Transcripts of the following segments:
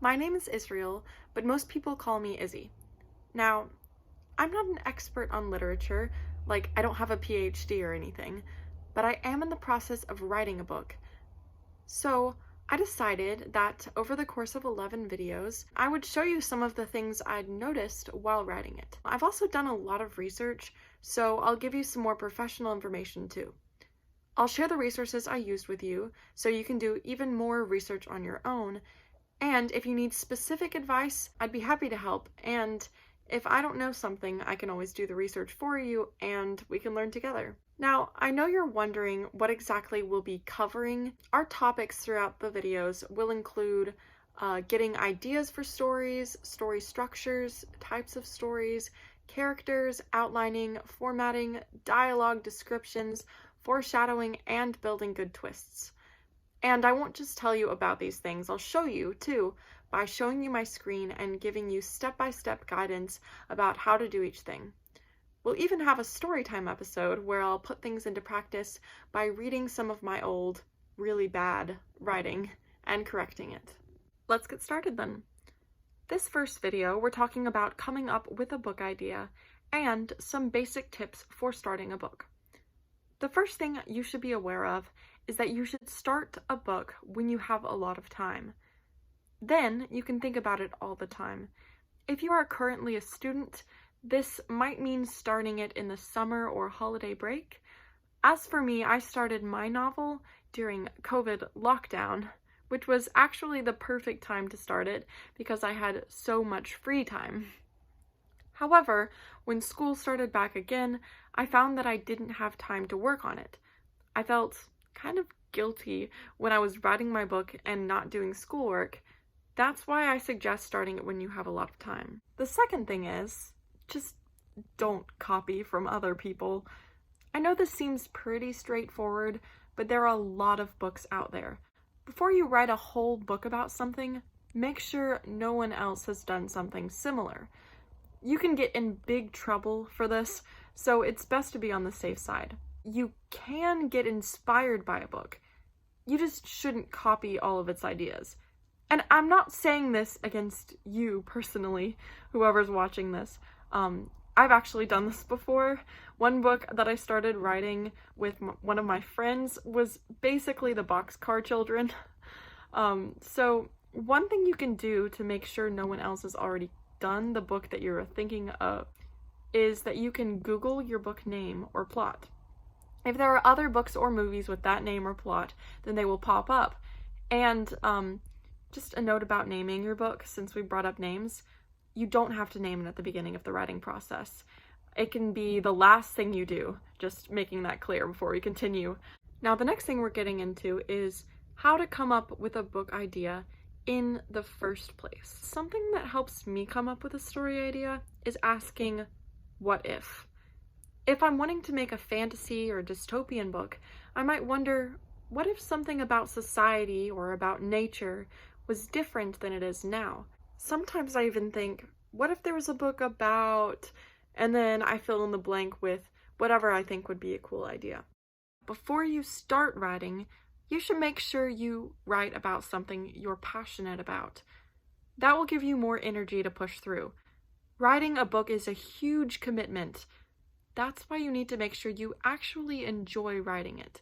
My name is Israel, but most people call me Izzy. Now, I'm not an expert on literature, like I don't have a PhD or anything, but I am in the process of writing a book. So I decided that over the course of 11 videos, I would show you some of the things I'd noticed while writing it. I've also done a lot of research, so I'll give you some more professional information too. I'll share the resources I used with you, so you can do even more research on your own. And if you need specific advice, I'd be happy to help. And if I don't know something, I can always do the research for you and we can learn together. Now, I know you're wondering what exactly we'll be covering. Our topics throughout the videos will include getting ideas for stories, story structures, types of stories, characters, outlining, formatting, dialogue descriptions, foreshadowing, and building good twists. And I won't just tell you about these things, I'll show you too by showing you my screen and giving you step-by-step guidance about how to do each thing. We'll even have a story time episode where I'll put things into practice by reading some of my old, really bad writing and correcting it. Let's get started then. This first video, we're talking about coming up with a book idea and some basic tips for starting a book. The first thing you should be aware of is that you should start a book when you have a lot of time. Then you can think about it all the time. If you are currently a student, this might mean starting it in the summer or holiday break. As for me, I started my novel during COVID lockdown, which was actually the perfect time to start it because I had so much free time. However, when school started back again, I found that I didn't have time to work on it. I felt kind of guilty when I was writing my book and not doing schoolwork. That's why I suggest starting it when you have a lot of time. The second thing is, just don't copy from other people. I know this seems pretty straightforward, but there are a lot of books out there. Before you write a whole book about something, make sure no one else has done something similar. You can get in big trouble for this, so it's best to be on the safe side. You can get inspired by a book. You just shouldn't copy all of its ideas. And I'm not saying this against you personally, whoever's watching this. I've actually done this before. One book that I started writing with one of my friends was basically the Boxcar Children. So one thing you can do to make sure no one else has already done the book that you're thinking of is that you can Google your book name or plot. If there are other books or movies with that name or plot, then they will pop up. And just a note about naming your book, since we brought up names, you don't have to name it at the beginning of the writing process. It can be the last thing you do, just making that clear before we continue. Now, the next thing we're getting into is how to come up with a book idea in the first place. Something that helps me come up with a story idea is asking, what if? If I'm wanting to make a fantasy or dystopian book, I might wonder, what if something about society or about nature was different than it is now? Sometimes I even think, what if there was a book about, and then I fill in the blank with whatever I think would be a cool idea. Before you start writing, you should make sure you write about something you're passionate about. That will give you more energy to push through. Writing a book is a huge commitment. That's why you need to make sure you actually enjoy writing it.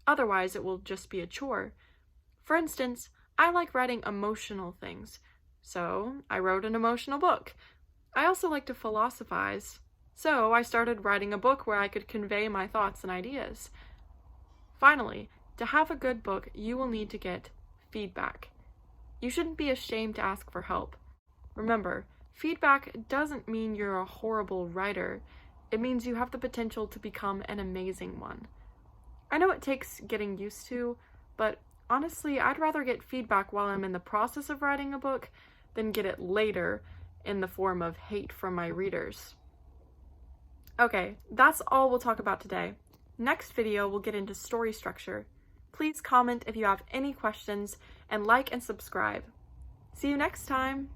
Otherwise, it will just be a chore. For instance, I like writing emotional things, so I wrote an emotional book. I also like to philosophize, so I started writing a book where I could convey my thoughts and ideas. Finally, to have a good book, you will need to get feedback. You shouldn't be ashamed to ask for help. Remember, feedback doesn't mean you're a horrible writer. It means you have the potential to become an amazing one. I know it takes getting used to, but honestly, I'd rather get feedback while I'm in the process of writing a book than get it later in the form of hate from my readers. Okay, that's all we'll talk about today. Next video, we'll get into story structure. Please comment if you have any questions and like and subscribe. See you next time!